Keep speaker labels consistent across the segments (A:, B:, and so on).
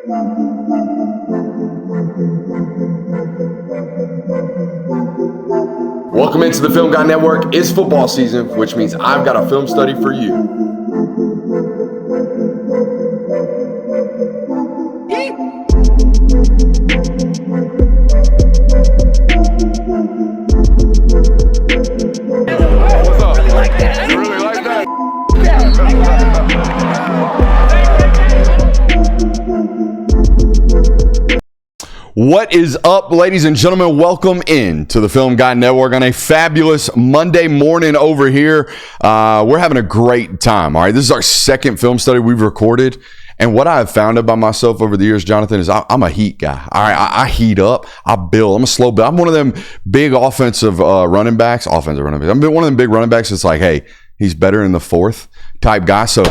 A: Welcome into the Film Guy Network. It's football season, which means I've got a film study for you.
B: What's up? Really like that. You really like that?
A: What is up, ladies and gentlemen? Welcome in to the Film Guy Network on a fabulous Monday morning over here. We're having a great time. All right, this is our second film study we've recorded. And what I have found about myself over the years, Jonathan, is I'm a heat guy. All right, I heat up, I build. I'm a slow build. I'm one of them big offensive running backs. I'm one of them big running backs that's like, hey, he's better in the fourth type guy. So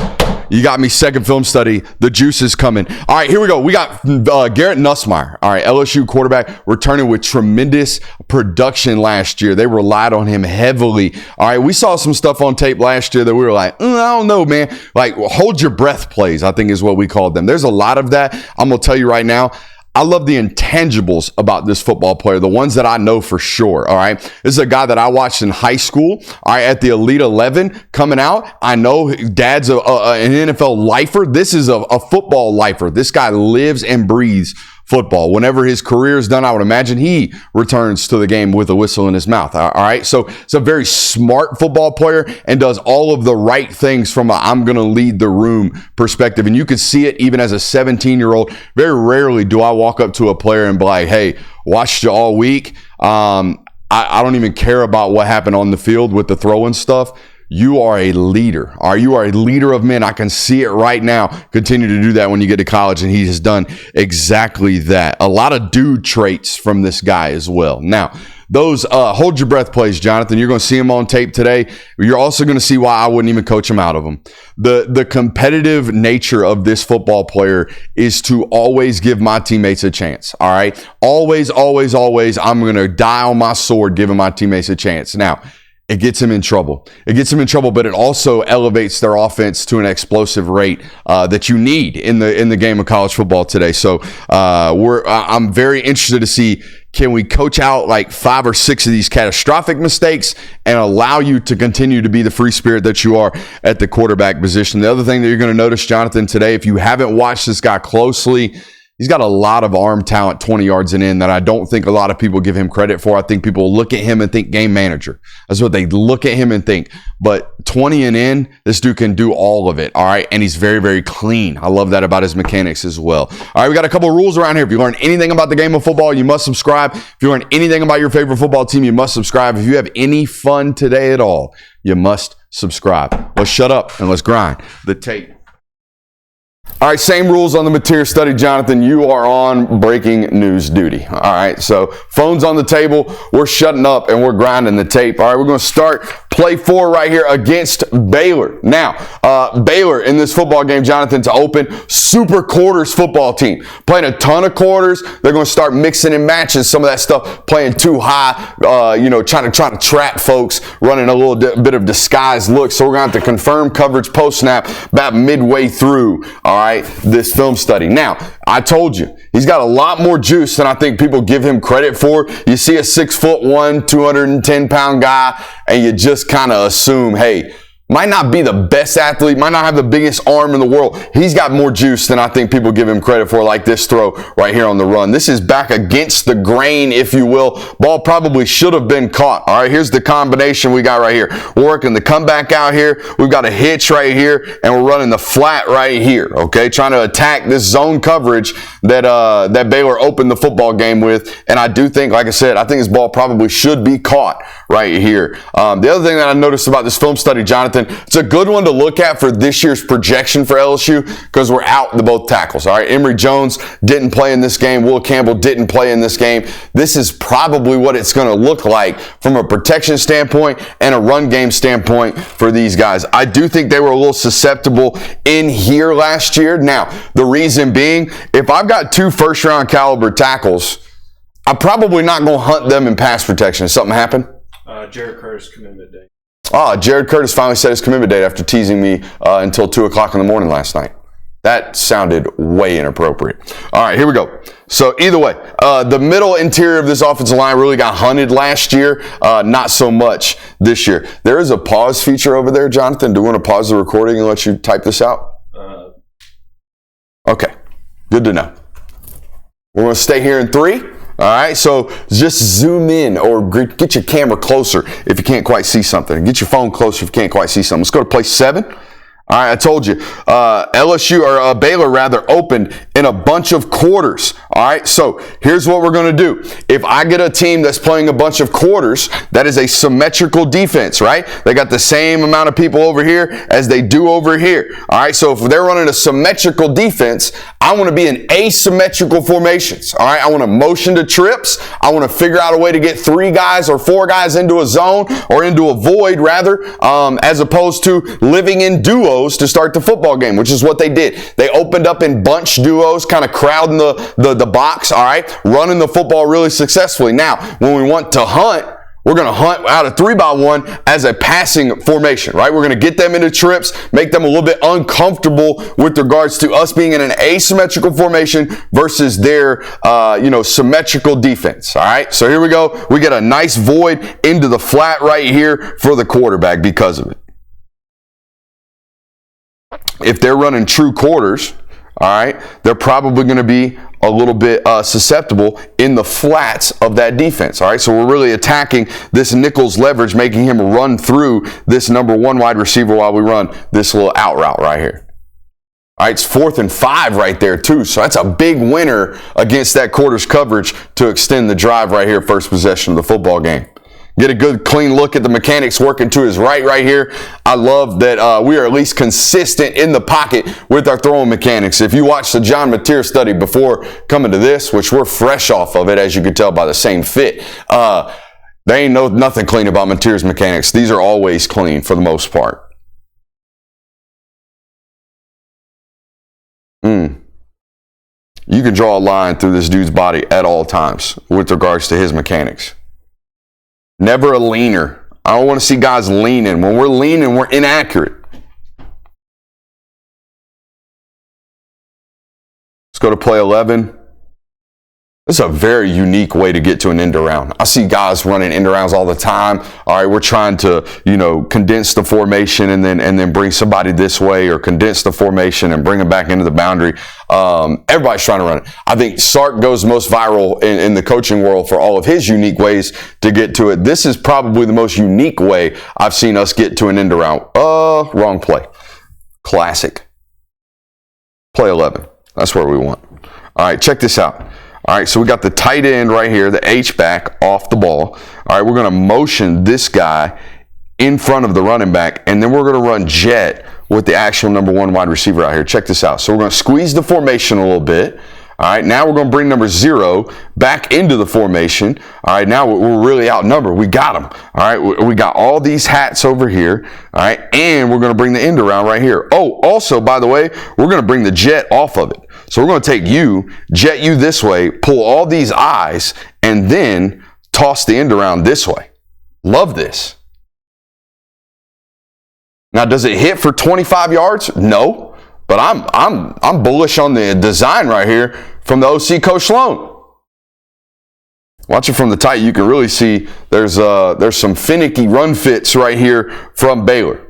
A: you got me second film study. The juice is coming. All right, here we go. We got Garrett Nussmeir. All right, LSU quarterback returning with tremendous production last year. They relied on him heavily. All right, we saw some stuff on tape last year that we were like, I don't know, man. Like, hold your breath plays, I think is what we called them. There's a lot of that. I'm going to tell you right now. I love the intangibles about this football player, the ones that I know for sure, all right? This is a guy that I watched in high school, all right, at the Elite 11 coming out. I know dad's an NFL lifer. This is a football lifer. This guy lives and breathes football. Whenever his career is done, I would imagine he returns to the game with a whistle in his mouth. All right. So it's a very smart football player and does all of the right things from a I'm going to lead the room perspective. And you can see it even as a 17-year-old. Very rarely do I walk up to a player and be like, hey, watched you all week. I don't even care about what happened on the field with the throwing stuff. You are a leader. You are a leader of men. I can see it right now. Continue to do that when you get to college, and he has done exactly that. A lot of dude traits from this guy as well. Now, those hold your breath plays, Jonathan. You're going to see him on tape today. You're also going to see why I wouldn't even coach him out of them. The competitive nature of this football player is to always give my teammates a chance. All right? Always, always, always, I'm going to die on my sword giving my teammates a chance. Now, it gets him in trouble. It gets him in trouble, but it also elevates their offense to an explosive rate that you need in the game of college football today. So I'm very interested to see, can we coach out like 5 or 6 of these catastrophic mistakes and allow you to continue to be the free spirit that you are at the quarterback position? The other thing that you're going to notice, Jonathan, today, if you haven't watched this guy closely, he's got a lot of arm talent 20 yards and in that I don't think a lot of people give him credit for. I think people look at him and think game manager. That's what they look at him and think. But 20 and in, this dude can do all of it, all right? And he's very, very clean. I love that about his mechanics as well. All right, we got a couple of rules around here. If you learn anything about the game of football, you must subscribe. If you learn anything about your favorite football team, you must subscribe. If you have any fun today at all, you must subscribe. Let's shut up and let's grind the tape. All right, same rules on the material study, Jonathan. You are on breaking news duty. All right, so phones on the table. We're shutting up and we're grinding the tape. All right, we're going to start play 4 right here against Baylor. Now, Baylor in this football game, Jonathan, to open, super quarters football team. Playing a ton of quarters. They're going to start mixing and matching some of that stuff, playing too high, trying to trap folks, running a little bit of disguised look. So we're going to have to confirm coverage post-snap about midway through, all right, this film study. Now, I told you, he's got a lot more juice than I think people give him credit for. You see a 6'1", 210-pound guy, and you just kind of assume, hey, might not be the best athlete, might not have the biggest arm in the world. He's got more juice than I think people give him credit for, like this throw right here on the run. This is back against the grain, if you will. Ball probably should have been caught. All right, here's the combination we got right here. We're working the comeback out here. We've got a hitch right here, and we're running the flat right here, okay? Trying to attack this zone coverage that Baylor opened the football game with. And I do think, like I said, I think this ball probably should be caught right here. The other thing that I noticed about this film study, Jonathan, it's a good one to look at for this year's projection for LSU because we're out the both tackles. All right, Emory Jones didn't play in this game. Will Campbell didn't play in this game. This is probably what it's going to look like from a protection standpoint and a run game standpoint for these guys. I do think they were a little susceptible in here last year. Now, the reason being, if I've got 2 first-round caliber tackles, I'm probably not going to hunt them in pass protection. Has something happened?
C: Jared Curtis commitment day.
A: Jared Curtis finally set his commitment date after teasing me until 2 o'clock in the morning last night. That sounded way inappropriate. All right, here we go. So either way, the middle interior of this offensive line really got hunted last year. Not so much this year. There is a pause feature over there, Jonathan. Do you want to pause the recording and let you type this out? Okay, good to know. We're going to stay here in 3. All right, so just zoom in or get your camera closer if you can't quite see something. Get your phone closer if you can't quite see something. Let's go to play 7. All right, I told you, Baylor rather opened in a bunch of quarters. All right, so here's what we're going to do. If I get a team that's playing a bunch of quarters, that is a symmetrical defense, right? They got the same amount of people over here as they do over here. All right, so if they're running a symmetrical defense, I want to be in asymmetrical formations. All right, I want to motion to trips. I want to figure out a way to get 3 guys or 4 guys into a zone or into a void rather, as opposed to living in duos to start the football game, which is what they did. They opened up in bunch duos, kind of crowding the box, all right, running the football really successfully. Now, when we want to hunt, we're going to hunt out a 3-by-1 as a passing formation, right? We're going to get them into trips, make them a little bit uncomfortable with regards to us being in an asymmetrical formation versus their, symmetrical defense. All right. So here we go. We get a nice void into the flat right here for the quarterback because of it. If they're running true quarters, all right, they're probably going to be a little bit susceptible in the flats of that defense. All right, so we're really attacking this nickel's leverage, making him run through this number 1 wide receiver while we run this little out route right here. All right, it's 4th and 5 right there too, so that's a big winner against that quarters coverage to extend the drive right here, first possession of the football game. Get a good, clean look at the mechanics working to his right here. I love that we are at least consistent in the pocket with our throwing mechanics. If you watched the John Mateer study before coming to this, which we're fresh off of it, as you could tell by the same fit, they ain't nothing clean about Mateer's mechanics. These are always clean for the most part. You can draw a line through this dude's body at all times with regards to his mechanics. Never a leaner. I don't want to see guys leaning. When we're leaning, we're inaccurate. Let's go to play 11. This is a very unique way to get to an end around. I see guys running end arounds all the time. All right, we're trying to, condense the formation and then bring somebody this way, or condense the formation and bring them back into the boundary. Everybody's trying to run it. I think Sark goes most viral in the coaching world for all of his unique ways to get to it. This is probably the most unique way I've seen us get to an end around. Wrong play. Classic. Play 11. That's where we want. All right, check this out. All right, so we got the tight end right here, the H-back off the ball. All right, we're going to motion this guy in front of the running back, and then we're going to run jet with the actual number 1 wide receiver out here. Check this out. So we're going to squeeze the formation a little bit. All right, now we're going to bring number 0 back into the formation. All right, now we're really outnumbered. We got him. All right, we got all these hats over here. All right, and we're going to bring the end around right here. Oh, also, by the way, we're going to bring the jet off of it. So we're going to take you, jet you this way, pull all these eyes, and then toss the end around this way. Love this. Now, does it hit for 25 yards? No, but I'm bullish on the design right here from the OC Coach Sloan. Watching from the tight, you can really see there's some finicky run fits right here from Baylor.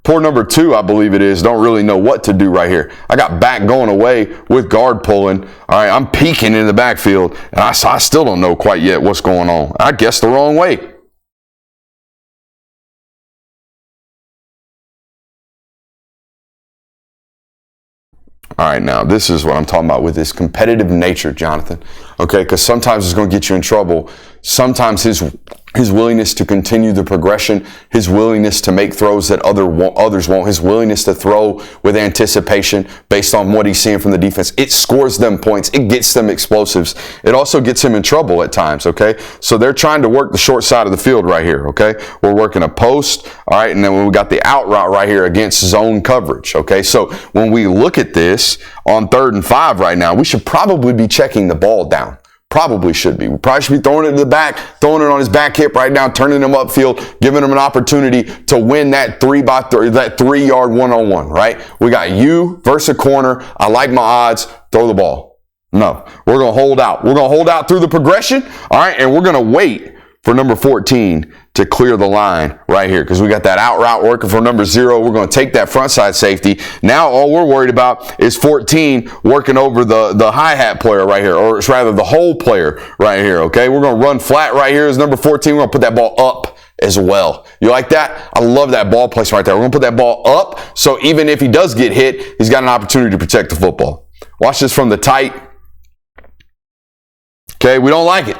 A: Poor number 2, I believe it is, don't really know what to do right here. I got back going away with guard pulling. All right, I'm peeking in the backfield, and I still don't know quite yet what's going on. I guessed the wrong way. All right, now this is what I'm talking about with this competitive nature, Jonathan. Okay, because sometimes it's going to get you in trouble. Sometimes his willingness to continue the progression, his willingness to make throws that others won't, his willingness to throw with anticipation based on what he's seeing from the defense, it scores them points. It gets them explosives. It also gets him in trouble at times, okay? So they're trying to work the short side of the field right here, okay? We're working a post, all right? And then we got the out route right here against zone coverage, okay? So when we look at this on 3rd and 5 right now, we should probably be checking the ball down. Probably should be. We probably should be throwing it to the back, throwing it on his back hip right now, turning him upfield, giving him an opportunity to win that 3x3, that 3-yard one-on-one, right? We got you versus a corner. I like my odds. Throw the ball. No, we're going to hold out. We're going to hold out through the progression, all right? And we're going to wait for number 14 to clear the line right here because we got that out route working for number 0. We're going to take that front side safety. Now all we're worried about is 14 working over the hi-hat player right here, or it's rather the hole player right here, okay? We're going to run flat right here as number 14. We're going to put that ball up as well. You like that? I love that ball placement right there. We're going to put that ball up so even if he does get hit, he's got an opportunity to protect the football. Watch this from the tight. Okay, we don't like it.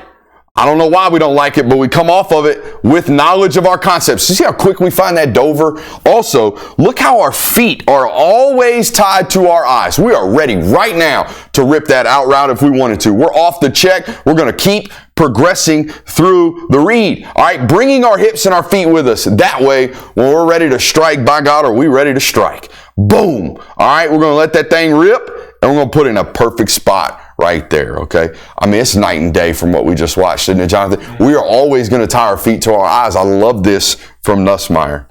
A: I don't know why we don't like it, but we come off of it with knowledge of our concepts. You see how quick we find that Dover? Also, look how our feet are always tied to our eyes. We are ready right now to rip that out route if we wanted to. We're off the check. We're going to keep progressing through the read. All right, bringing our hips and our feet with us. That way, when we're ready to strike, by God, are we ready to strike? Boom. All right, we're going to let that thing rip, and we're going to put it in a perfect spot right there, okay? I mean, it's night and day from what we just watched, isn't it, Jonathan? We are always going to tie our feet to our eyes. I love this from Nussmeir.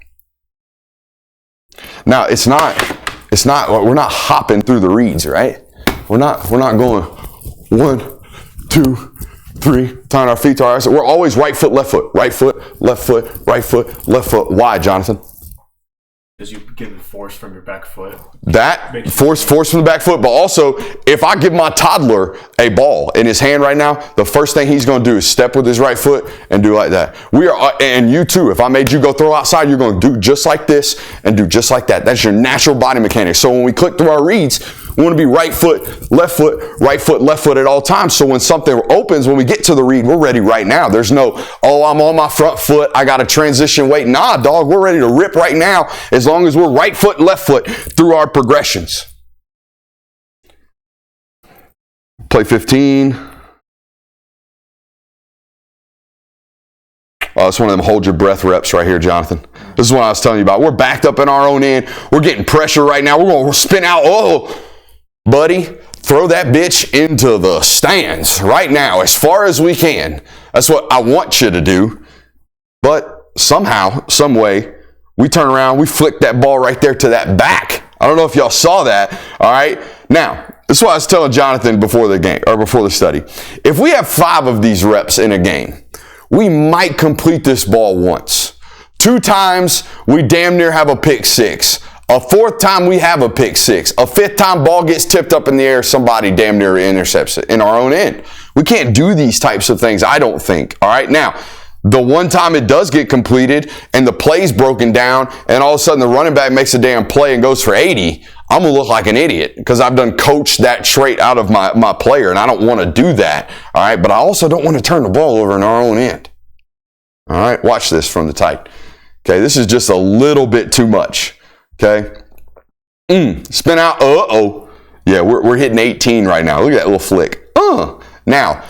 A: Now, we're not hopping through the reads, right? We're not going 1, 2, 3, tying our feet to our eyes. We're always right foot, left foot, right foot, left foot, right foot, left foot. Why, Jonathan?
C: Because you give it force from your back foot.
A: That force from the back foot, but also if I give my toddler a ball in his hand right now, the first thing he's going to do is step with his right foot and do like that. We are, and you too. If I made you go throw outside, you're going to do just like this and do just like that. That's your natural body mechanics. So when we click through our reads, we want to be right foot, left foot, right foot, left foot at all times. So when something opens, when we get to the read, we're ready right now. There's no, oh, I'm on my front foot, I got to transition, wait. Nah, dog, we're ready to rip right now as long as we're right foot, left foot through our progressions. Play 15. Oh, it's one of them hold your breath reps right here, Jonathan. This is what I was telling you about. We're backed up in our own end. We're getting pressure right now. We're going to spin out. Oh, buddy, throw that bitch into the stands right now as far as we can. That's what I want you to do. But somehow, some way, we turn around, we flick that ball right there to that back. I don't know if y'all saw that. All right. Now, this is what I was telling Jonathan before the game or before the study. If we have 5 of these reps in a game, we might complete this ball once. 2 times, we damn near have a pick 6. A 4th time, we have a pick 6. A 5th time, ball gets tipped up in the air, somebody damn near intercepts it in our own end. We can't do these types of things, I don't think. All right. Now, the one time it does get completed and the play's broken down and all of a sudden the running back makes a damn play and goes for 80, I'm going to look like an idiot because I've done coached that trait out of my player and I don't want to do that. All right. But I also don't want to turn the ball over in our own end. All right. Watch this from the tight. Okay. This is just a little bit too much. Okay. Spin out. Uh-oh. Yeah. We're hitting 18 right now. Look at that little flick. Now,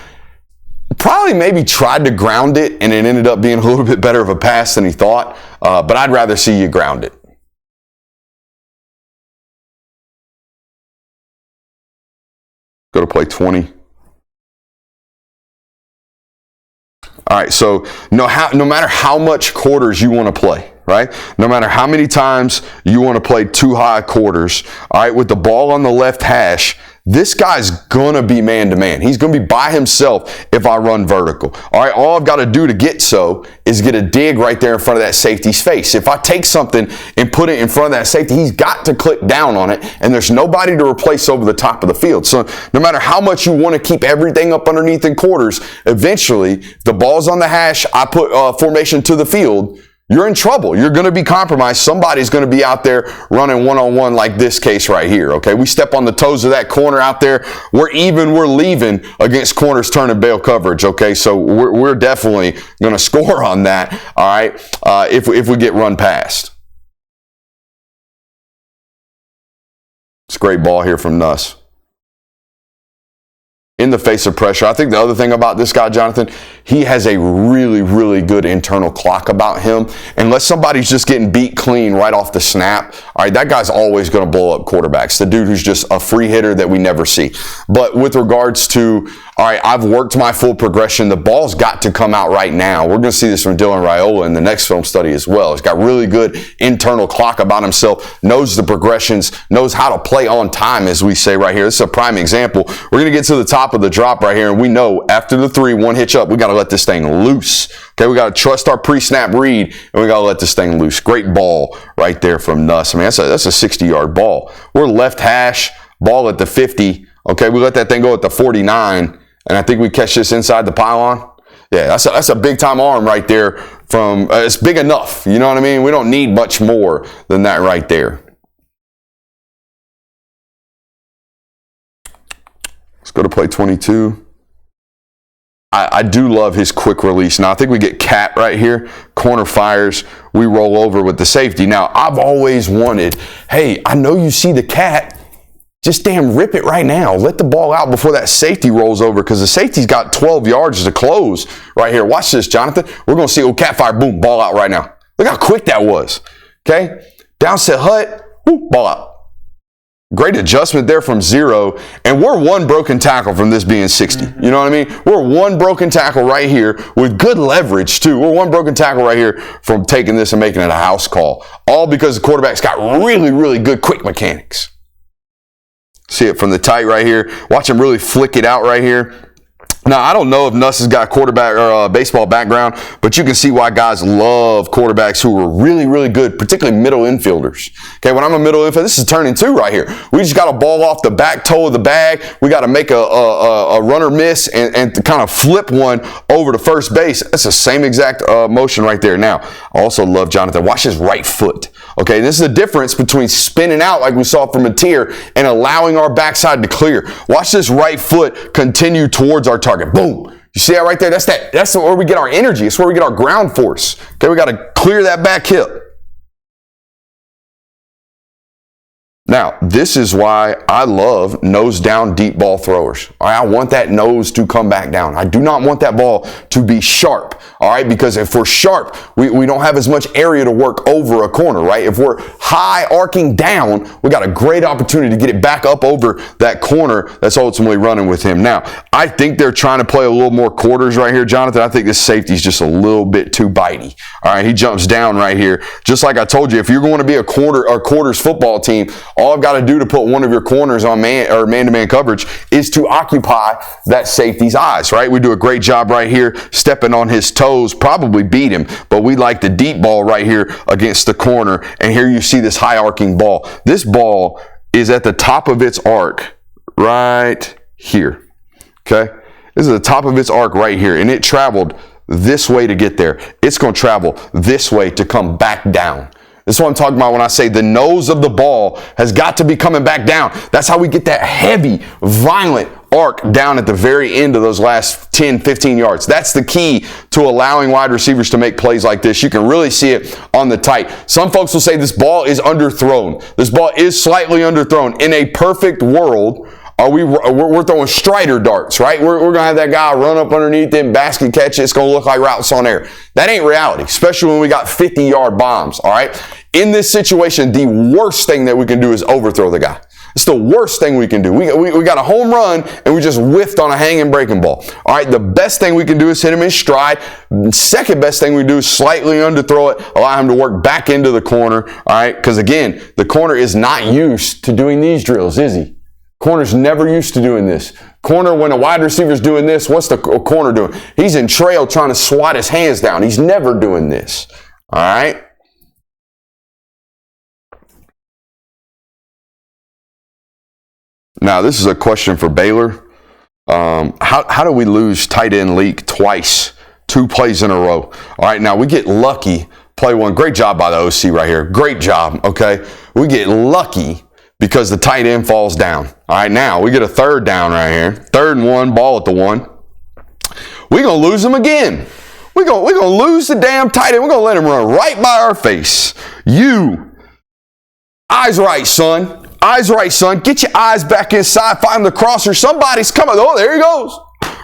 A: probably maybe tried to ground it and it ended up being a little bit better of a pass than he thought. But I'd rather see you ground it. Go to play 20. All right, so no matter how much quarters you want to play, right? No matter how many times you want to play 2 high quarters, all right, with the ball on the left hash, this guy's going to be man-to-man. He's going to be by himself if I run vertical. All right, all I've got to do to get so is get a dig right there in front of that safety's face. If I take something and put it in front of that safety, he's got to click down on it, and there's nobody to replace over the top of the field. So no matter how much you want to keep everything up underneath in quarters, eventually the ball's on the hash, I put formation to the field, you're in trouble. You're going to be compromised. Somebody's going to be out there running one-on-one like this case right here, okay? We step on the toes of that corner out there. We're leaving against corners turning bail coverage, okay? So we're definitely going to score on that, all right, if we get run past. It's a great ball here from Nuss. in the face of pressure. I think the other thing about this guy, Jonathan, he has a really, really good internal clock about him. Unless somebody's just getting beat clean right off the snap, all right, that guy's always going to blow up quarterbacks. The dude who's just a free hitter that we never see. But with regards to, all right, I've worked my full progression. The ball's got to come out right now. We're going to see this from Dylan Raiola in the next film study as well. He's got really good internal clock about himself, knows the progressions, knows how to play on time, as we say right here. This is a prime example. We're going to get to the top of the drop right here, and we know after the 3, 1 hitch up, we got to let this thing loose. Okay, we got to trust our pre-snap read, and we got to let this thing loose. Great ball right there from Nuss. I mean, that's a 60-yard ball. We're left hash, ball at the 50. Okay, we let that thing go at the 49, and I think we catch this inside the pylon. Yeah, that's a big-time arm right there from, it's big enough. You know what I mean? We don't need much more than that right there. Let's go to play 22. I do love his quick release. Now, I think we get cat right here. Corner fires. We roll over with the safety. Now, I've always wanted, hey, I know you see the cat. Just damn rip it right now. Let the ball out before that safety rolls over, because the safety's got 12 yards to close right here. Watch this, Jonathan. We're going to see, cat fire, boom, ball out right now. Look how quick that was. Okay? Downset hut, whoo, ball out. Great adjustment there from 0, and we're 1 broken tackle from this being 60. You know what I mean? We're 1 broken tackle right here with good leverage, too. We're 1 broken tackle right here from taking this and making it a house call. All because the quarterback's got really, really good quick mechanics. See it from the tight right here. Watch him really flick it out right here. Now, I don't know if Nuss has got a quarterback or a baseball background, but you can see why guys love quarterbacks who are really, really good, particularly middle infielders. Okay, when I'm a middle infielder, this is turning 2 right here. We just got a ball off the back toe of the bag. We got to make a runner miss and to kind of flip one over to first base. That's the same exact motion right there. Now, I also love Jonathan. Watch his right foot. Okay, this is the difference between spinning out like we saw from Mateer and allowing our backside to clear. Watch this right foot continue towards our target. Boom. You see that right there? That's where we get our energy. It's where we get our ground force. Okay, we got to clear that back hip. Now, this is why I love nose down deep ball throwers. All right, I want that nose to come back down. I do not want that ball to be sharp. All right, because if we're sharp, we don't have as much area to work over a corner, right? If we're high arcing down, we got a great opportunity to get it back up over that corner that's ultimately running with him. Now, I think they're trying to play a little more quarters right here, Jonathan. I think this safety's just a little bit too bitey. All right, he jumps down right here. Just like I told you, if you're going to be a quarters football team, all I've got to do to put one of your corners on man-to-man coverage is to occupy that safety's eyes, right? We do a great job right here, stepping on his toes, probably beat him, but we like the deep ball right here against the corner. And here you see this high arcing ball. This ball is at the top of its arc right here, okay? This is the top of its arc right here, and it traveled this way to get there. It's going to travel this way to come back down. This is what I'm talking about when I say the nose of the ball has got to be coming back down. That's how we get that heavy, violent arc down at the very end of those last 10, 15 yards. That's the key to allowing wide receivers to make plays like this. You can really see it on the tight. Some folks will say this ball is underthrown. This ball is slightly underthrown. In a perfect world, we're throwing Strider darts, right? We're going to have that guy run up underneath it, basket catch it. It's going to look like routes on air. That ain't reality, especially when we got 50-yard bombs, all right? In this situation, the worst thing that we can do is overthrow the guy. It's the worst thing we can do. We got a home run, and we just whiffed on a hanging breaking ball. All right, the best thing we can do is hit him in stride. Second best thing we do is slightly underthrow it, allow him to work back into the corner, all right? Because, again, the corner is not used to doing these drills, is he? Corner's never used to doing this. Corner, when a wide receiver's doing this, what's the corner doing? He's in trail trying to swat his hands down. He's never doing this, all right? Now, this is a question for Baylor. How do we lose tight end leak twice, 2 plays in a row? All right, now we get lucky. Play 1. Great job by the OC right here. Great job, okay? We get lucky because the tight end falls down. All right, now we get a 3rd down right here. 3rd and 1, ball at the 1. We're going to lose him again. We're going to lose the damn tight end. We're going to let him run right by our face. You, eyes right, son. Eyes right, son. Get your eyes back inside. Find the crosser. Somebody's coming. Oh, there he goes.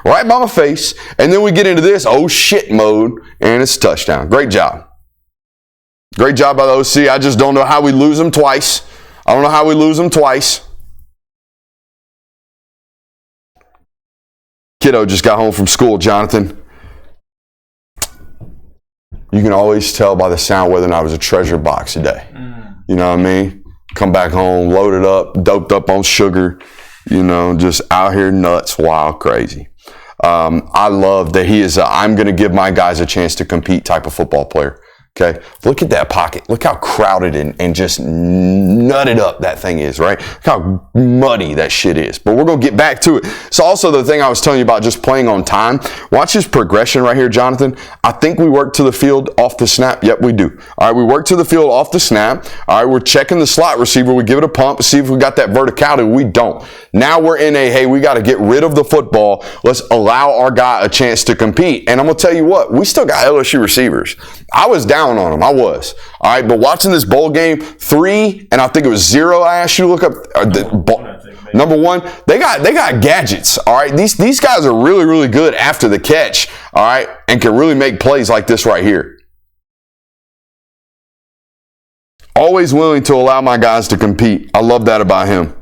A: Right by my face. And then we get into this oh shit mode, and it's a touchdown. Great job. Great job by the OC. I just don't know how we lose them twice. I don't know how we lose them twice. Kiddo just got home from school, Jonathan. You can always tell by the sound whether or not it was a treasure box today. You know what I mean? Come back home, loaded up, doped up on sugar, you know, just out here nuts, wild, crazy. I love that he is I'm going to give my guys a chance to compete type of football player. Okay, look at that pocket. Look how crowded and just nutted up that thing is, right? Look how muddy that shit is. But we're going to get back to it. So also the thing I was telling you about just playing on time. Watch his progression right here, Jonathan. I think we work to the field off the snap. Yep, we do. All right, we work to the field off the snap. All right, we're checking the slot receiver. We give it a pump, see if we got that verticality. We don't. Now we're in hey, we got to get rid of the football. Let's allow our guy a chance to compete. And I'm going to tell you what, we still got LSU receivers. I was down on them. I was. All right, but watching this bowl game, 3 and I think it was 0. I asked you to look up number 1. They got gadgets. All right, these guys are really, really good after the catch. All right, and can really make plays like this right here. Always willing to allow my guys to compete. I love that about him.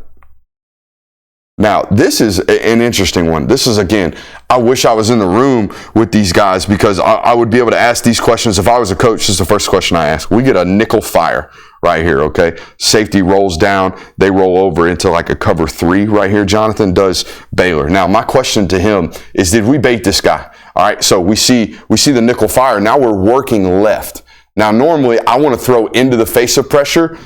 A: Now, this is an interesting one. This is, again, I wish I was in the room with these guys because I would be able to ask these questions. If I was a coach, this is the first question I ask. We get a nickel fire right here, okay? Safety rolls down. They roll over into like a cover 3 right here. Jonathan does Baylor. Now, my question to him is, did we bait this guy? All right, so we see the nickel fire. Now we're working left. Now, normally, I want to throw into the face of pressure.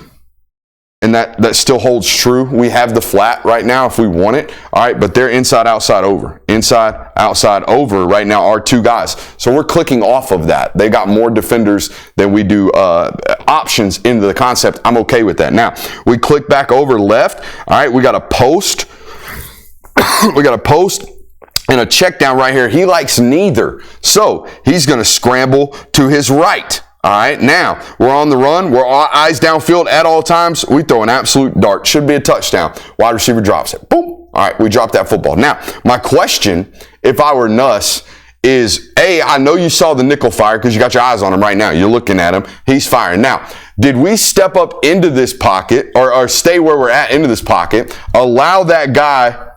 A: And that still holds true. We have the flat right now if we want it. All right, but they're inside, outside, over. Inside, outside, over right now are 2 guys. So we're clicking off of that. They got more defenders than we do options into the concept. I'm okay with that. Now, we click back over left. All right, we got a post. We got a post and a check down right here. He likes neither. So he's going to scramble to his right. All right, now we're on the run. We're eyes downfield at all times. We throw an absolute dart. Should be a touchdown. Wide receiver drops it. Boom. All right, we drop that football. Now, my question, if I were Nuss, is I know you saw the nickel fire because you got your eyes on him right now. You're looking at him. He's firing. Now, did we step up into this pocket or stay where we're at into this pocket, allow that guy,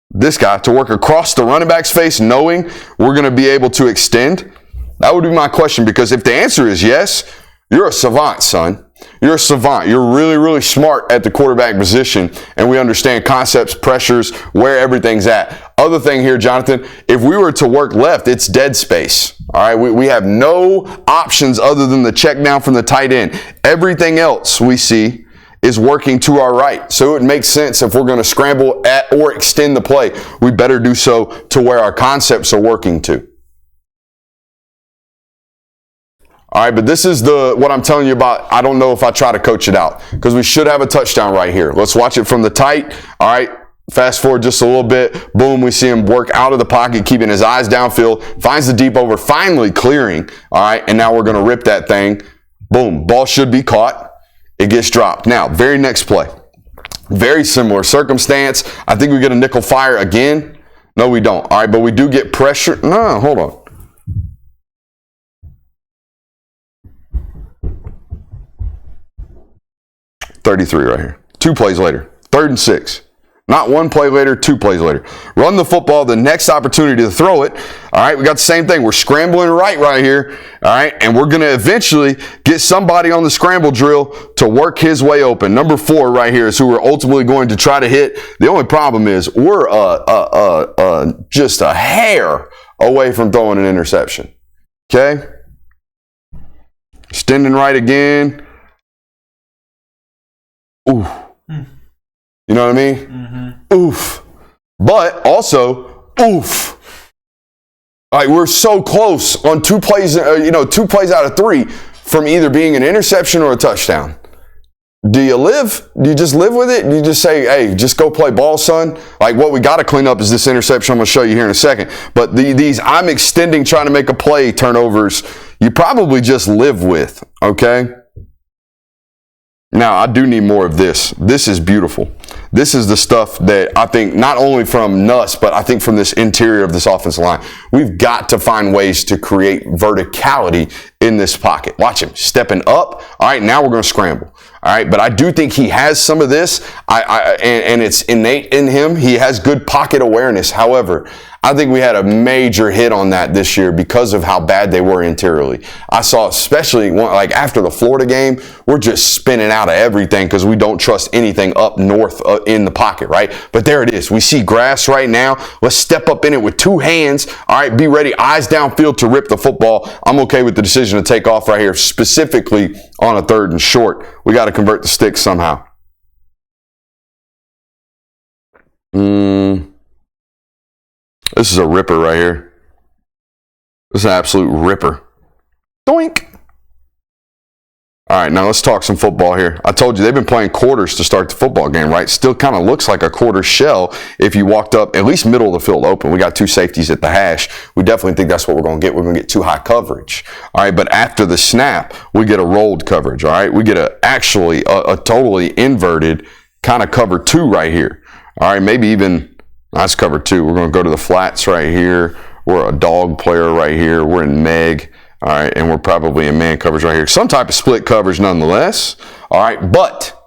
A: this guy, to work across the running back's face knowing we're going to be able to extend? That would be my question, because if the answer is yes, you're a savant, son. You're a savant. You're really, really smart at the quarterback position, and we understand concepts, pressures, where everything's at. Other thing here, Jonathan, if we were to work left, it's dead space. All right, we have no options other than the check down from the tight end. Everything else we see is working to our right. So it makes sense if we're going to scramble at or extend the play, we better do so to where our concepts are working to. All right, but this is what I'm telling you about. I don't know if I try to coach it out because we should have a touchdown right here. Let's watch it from the tight. All right, fast forward just a little bit. Boom, we see him work out of the pocket, keeping his eyes downfield, finds the deep over, finally clearing. All right, and now we're going to rip that thing. Boom, ball should be caught. It gets dropped. Now, very next play. Very similar circumstance. I think we get a nickel fire again. No, we don't. All right, but we do get pressure. No, hold on. $33 right here. 2 plays later. 3rd and 6. Not 1 play later, 2 plays later. Run the football, the next opportunity to throw it. All right, we got the same thing. We're scrambling right here. All right, and we're going to eventually get somebody on the scramble drill to work his way open. Number 4 right here is who we're ultimately going to try to hit. The only problem is we're just a hair away from throwing an interception. Okay? Extending right again. Ooh. You know what I mean? Mm-hmm. Oof. But also, oof. All right, we're so close on 2 plays, 2 plays out of 3 from either being an interception or a touchdown. Do you live? Do you just live with it? Do you just say, hey, just go play ball, son? Like, what we got to clean up is this interception I'm going to show you here in a second. But these I'm extending, trying to make a play turnovers, you probably just live with, okay? Now, I do need more of this. This is beautiful. This is the stuff that I think not only from Nuss, but I think from this interior of this offensive line. We've got to find ways to create verticality in this pocket. Watch him stepping up. All right, now we're going to scramble. All right, but I do think he has some of this, and it's innate in him. He has good pocket awareness. However, I think we had a major hit on that this year because of how bad they were interiorly. I saw, especially like after the Florida game, we're just spinning out of everything because we don't trust anything up north in the pocket, right? But there it is. We see grass right now. Let's step up in it with two hands. All right, be ready, eyes downfield to rip the football. I'm okay with the decision to take off right here, specifically on a 3rd and short. We got to convert the sticks somehow. This is a ripper right here. This is an absolute ripper. Doink. All right, now let's talk some football here. I told you they've been playing quarters to start the football game, right? Still kind of looks like a quarter shell if you walked up at least middle of the field open. We got 2 safeties at the hash. We definitely think that's what we're going to get. We're going to get 2 high coverage. All right, but after the snap, we get a rolled coverage, all right? We get actually a totally inverted kind of cover 2 right here. All right, maybe even that's cover 2. We're going to go to the flats right here. We're a dog player right here. We're in Meg. All right, and we're probably in man coverage right here. Some type of split coverage nonetheless. All right, but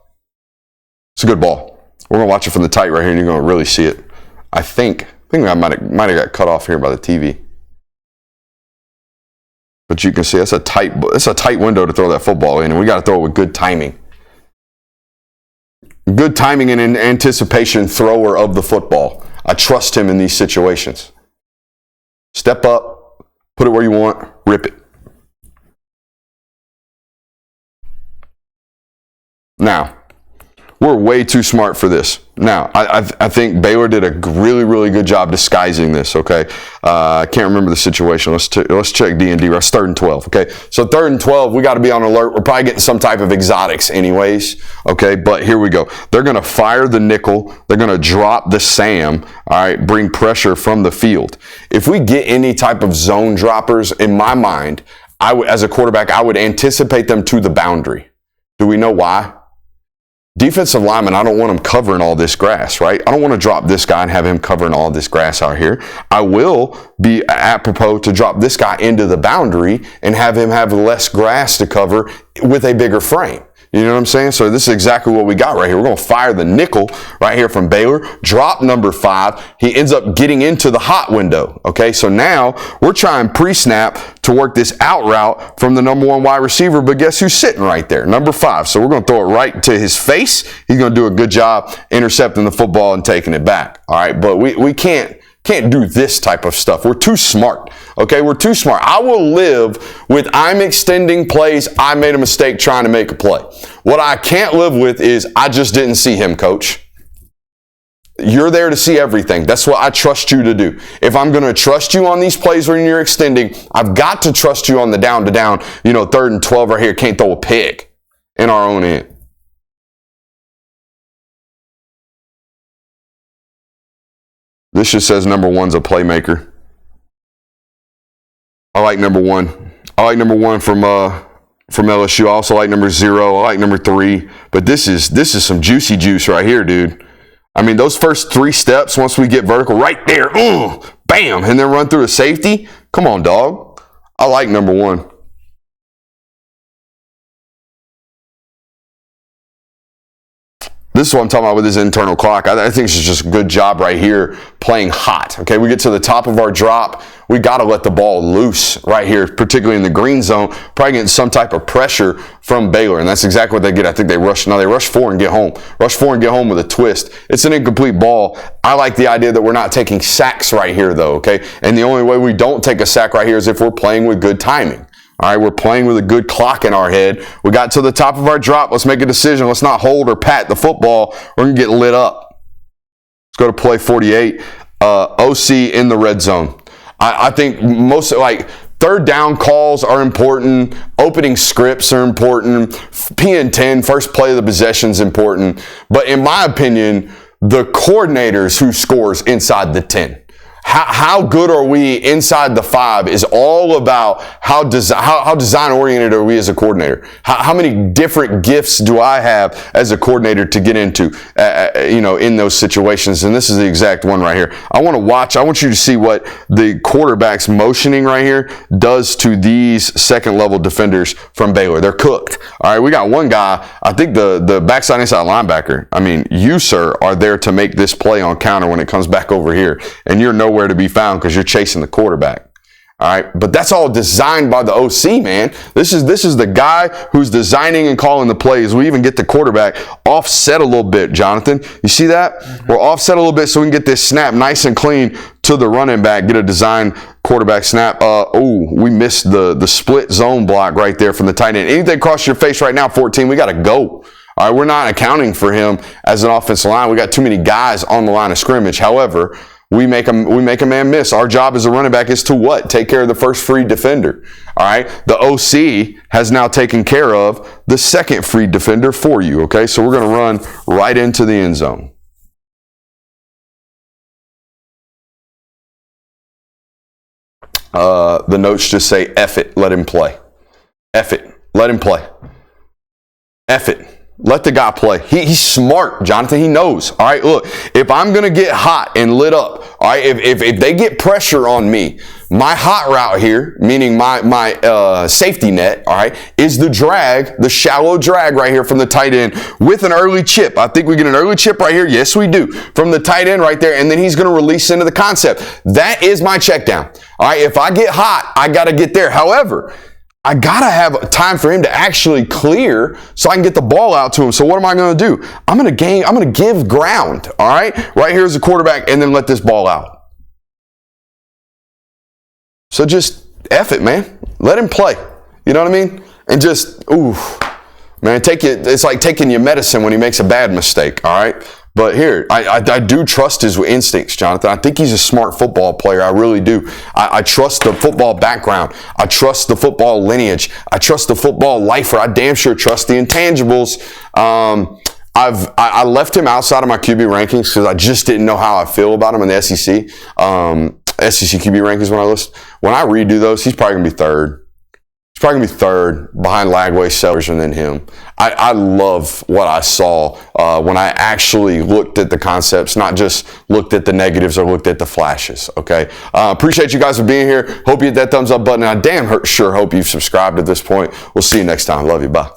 A: it's a good ball. We're going to watch it from the tight right here, and you're going to really see it. I think I might have got cut off here by the TV. But you can see it's a tight window to throw that football in, and we got to throw it with good timing. Good timing and an anticipation thrower of the football. I trust him in these situations. Step up, put it where you want, rip it. Now, we're way too smart for this. Now, I think Baylor did a really, really good job disguising this, okay? I can't remember the situation. Let's check D&D. That's 3rd and 12, okay? So 3rd and 12, we got to be on alert. We're probably getting some type of exotics anyways, okay? But here we go. They're going to fire the nickel. They're going to drop the Sam, all right, bring pressure from the field. If we get any type of zone droppers, in my mind, as a quarterback, I would anticipate them to the boundary. Do we know why? Defensive lineman, I don't want him covering all this grass, right? I don't want to drop this guy and have him covering all this grass out here. I will be apropos to drop this guy into the boundary and have him have less grass to cover with a bigger frame. You know what I'm saying? So this is exactly what we got right here. We're going to fire the nickel right here from Baylor, drop number 5. He ends up getting into the hot window. Okay, so now we're trying pre-snap to work this out route from the number 1 wide receiver, but guess who's sitting right there? Number 5. So we're going to throw it right to his face. He's going to do a good job intercepting the football and taking it back. All right, but we can't do this type of stuff. We're too smart. Okay, we're too smart. I will live with I'm extending plays. I made a mistake trying to make a play. What I can't live with is I just didn't see him, coach. You're there to see everything. That's what I trust you to do. If I'm going to trust you on these plays when you're extending, I've got to trust you on the down to down, 3rd and 12 right here. Can't throw a pick in our own end. This just says number 1's a playmaker. I like number 1. I like number 1 from LSU. I also like number 0. I like number 3. But this is some juicy juice right here, dude. I mean, those first 3 steps, once we get vertical, right there, bam, and then run through a safety. Come on, dog. I like number 1. This is what I'm talking about with his internal clock. I think it's just a good job right here playing hot. Okay, we get to the top of our drop. We got to let the ball loose right here, particularly in the green zone. Probably getting some type of pressure from Baylor, and that's exactly what they get. I think they rush 4 and get home. Rush 4 and get home with a twist. It's an incomplete ball. I like the idea that we're not taking sacks right here, though, okay? And the only way we don't take a sack right here is if we're playing with good timing. All right, we're playing with a good clock in our head. We got to the top of our drop. Let's make a decision. Let's not hold or pat the football. We're going to get lit up. Let's go to play 48. OC in the red zone. I think most, 3rd down calls are important. Opening scripts are important. PN10, first play of the possession is important. But in my opinion, the coordinators who scores inside the 10. How good are we inside the 5 is all about how design oriented are we as a coordinator. How many different gifts do I have as a coordinator to get into, in those situations? And this is the exact one right here. I want you to see what the quarterback's motioning right here does to these second level defenders from Baylor. They're cooked. All right, we got one guy, I think the backside inside linebacker. I mean, you, sir, are there to make this play on counter when it comes back over here, and you're nowhere to be found because you're chasing the quarterback. All right, but that's all designed by the OC, man. This is the guy who's designing and calling the plays. We even get the quarterback offset a little bit, Jonathan. You see that? Mm-hmm. We're offset a little bit so we can get this snap nice and clean to the running back, get a design quarterback snap. We missed the split zone block right there from the tight end. Anything across your face right now, 14, we got to go. All right, we're not accounting for him as an offensive line. We got too many guys on the line of scrimmage. However, we make a man miss. Our job as a running back is to what? Take care of the first free defender. All right. The OC has now taken care of the second free defender for you. Okay. So we're going to run right into the end zone. The notes just say, F it, let him play. F it, let him play. F it. Let the guy play. He's smart, Jonathan. He knows. All right, look, if I'm going to get hot and lit up, all right, if they get pressure on me, my hot route here, meaning my safety net, all right, is the shallow drag right here from the tight end with an early chip. I think we get an early chip right here. Yes, we do. From the tight end right there, and then he's going to release into the concept. That is my check down. All right, if I get hot, I got to get there. However, I got to have time for him to actually clear so I can get the ball out to him. So what am I going to do? I'm going to give ground, all right? Right here is the quarterback, and then let this ball out. So just F it, man. Let him play. You know what I mean? And just, man, it's like taking your medicine when he makes a bad mistake, all right? But here, I do trust his instincts, Jonathan. I think he's a smart football player. I really do. I trust the football background. I trust the football lineage. I trust the football lifer. I damn sure trust the intangibles. I left him outside of my QB rankings because I just didn't know how I feel about him in the SEC. SEC QB rankings when I redo those, he's probably going to be third. He's probably going to be third behind Lagway, Sellers, and then him. I love what I saw when I actually looked at the concepts, not just looked at the negatives or looked at the flashes, okay? Appreciate you guys for being here. Hope you hit that thumbs up button. I damn sure hope you've subscribed at this point. We'll see you next time. Love you. Bye.